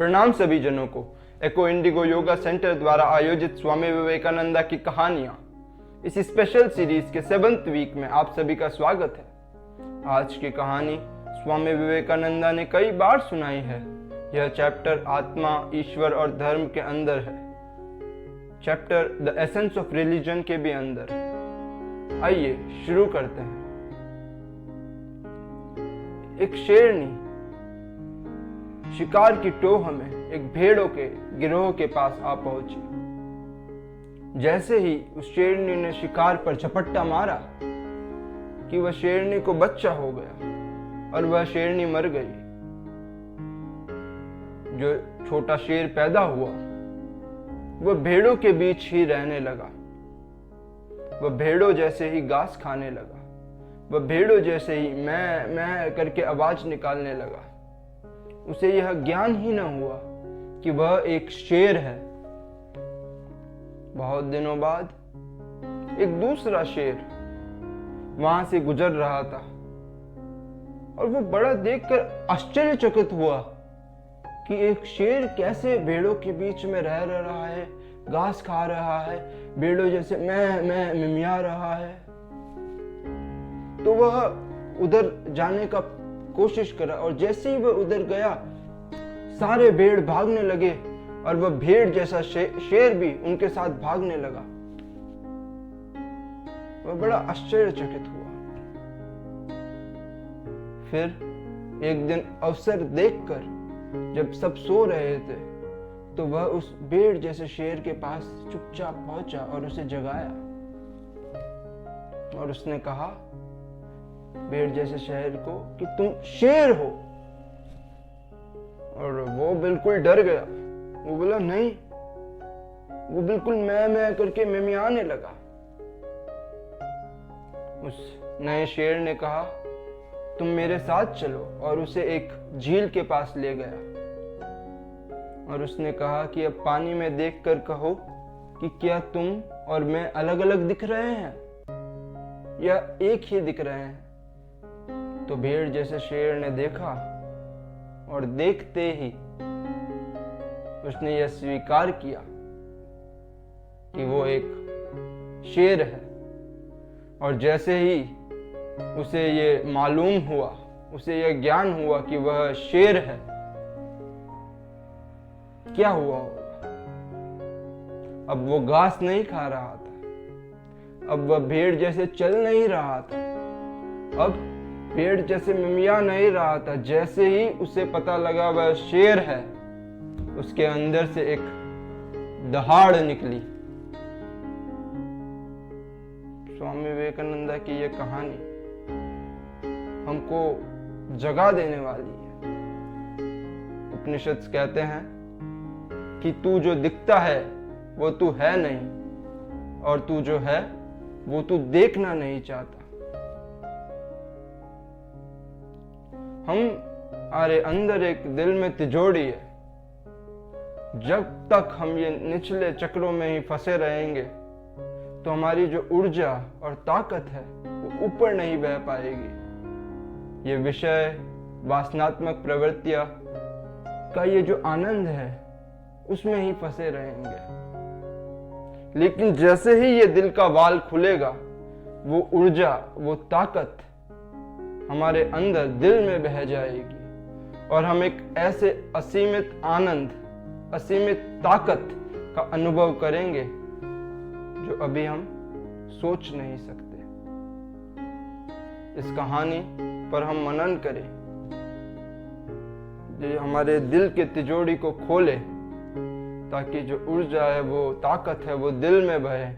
प्रणाम सभी जनों को। एको इंडिगो योगा सेंटर द्वारा आयोजित स्वामी विवेकानंदा की कहानियां इस स्पेशल सीरीज के 7th वीक में आप सभी का स्वागत है। आज की कहानी स्वामी विवेकानंदा ने कई बार सुनाई है। यह चैप्टर आत्मा, ईश्वर और धर्म के अंदर है। Chapter the essence of religion के भी अंदर है। आइए शुरू करते हैं। एक शेरनी शिकार की टोह में एक भेड़ों के गिरोह के पास आ पहुंची। जैसे ही उस शेरनी ने शिकार पर झपट्टा मारा कि वह शेरनी को बच्चा हो गया और वह शेरनी मर गई। जो छोटा शेर पैदा हुआ वह भेड़ों के बीच ही रहने लगा। वह भेड़ों जैसे ही घास खाने लगा। वह भेड़ों जैसे ही मैं करके आवाज निकालने लगा। उसे यह ज्ञान ही न हुआ कि वह एक शेर है। बहुत दिनों बाद एक दूसरा शेर वहां से गुजर रहा था और वो बड़ा देखकर आश्चर्यचकित हुआ कि एक शेर कैसे भेड़ों के बीच में रह रहा है, घास खा रहा है, भेड़ों जैसे मैं मिमिया रहा है। तो वह उधर जाने का कोशिश करा और जैसे ही वह उधर गया सारे भेड़ भागने लगे और वह भेड़ जैसा शेर भी उनके साथ भागने लगा। वह बड़ा आश्चर्यचकित हुआ। फिर एक दिन अवसर देखकर जब सब सो रहे थे तो वह उस भेड़ जैसे शेर के पास चुपचाप पहुंचा और उसे जगाया और उसने कहा भेड़ जैसे शेर को कि तुम शेर हो। और वो बिल्कुल डर गया। वो बोला नहीं। वो बिल्कुल मैं करके मिमियाने लगा। उस नए शेर ने कहा तुम मेरे साथ चलो और उसे एक झील के पास ले गया और उसने कहा कि अब पानी में देखकर कहो कि क्या तुम और मैं अलग अलग दिख रहे हैं या एक ही दिख रहे हैं। तो भेड़ जैसे शेर ने देखा और देखते ही उसने यह स्वीकार किया कि वो एक शेर है। और जैसे ही उसे ये मालूम हुआ, उसे यह ज्ञान हुआ कि वह शेर है, क्या हुआ होगा? अब वो घास नहीं खा रहा था। अब वह भेड़ जैसे चल नहीं रहा था। अब भेड़ जैसे मिमिया नहीं रहा था। जैसे ही उसे पता लगा वह शेर है, उसके अंदर से एक दहाड़ निकली। स्वामी विवेकानंदा की यह कहानी हमको जगा देने वाली है। उपनिषद कहते हैं कि तू जो दिखता है वो तू है नहीं और तू जो है वो तू देखना नहीं चाहता। हमारे अंदर एक दिल में तिजोरी है। जब तक हम ये निचले चक्रों में ही फंसे रहेंगे तो हमारी जो ऊर्जा और ताकत है वो ऊपर नहीं बह पाएगी। ये विषय, वासनात्मक प्रवृत्तियां का ये जो आनंद है उसमें ही फंसे रहेंगे। लेकिन जैसे ही ये दिल का वाल खुलेगा, वो ऊर्जा, वो ताकत हमारे अंदर दिल में बह जाएगी और हम एक ऐसे असीमित आनंद, असीमित ताकत का अनुभव करेंगे जो अभी हम सोच नहीं सकते। इस कहानी पर हम मनन करें, जो हमारे दिल के तिजोरी को खोले ताकि जो ऊर्जा है, वो ताकत है, वो दिल में बहे।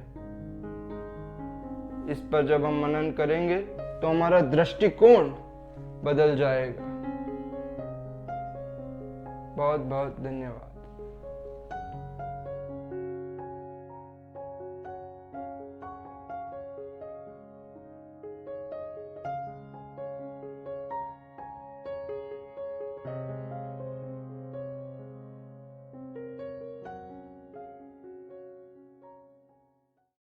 इस पर जब हम मनन करेंगे तो हमारा दृष्टिकोण बदल जाएगा। बहुत बहुत धन्यवाद।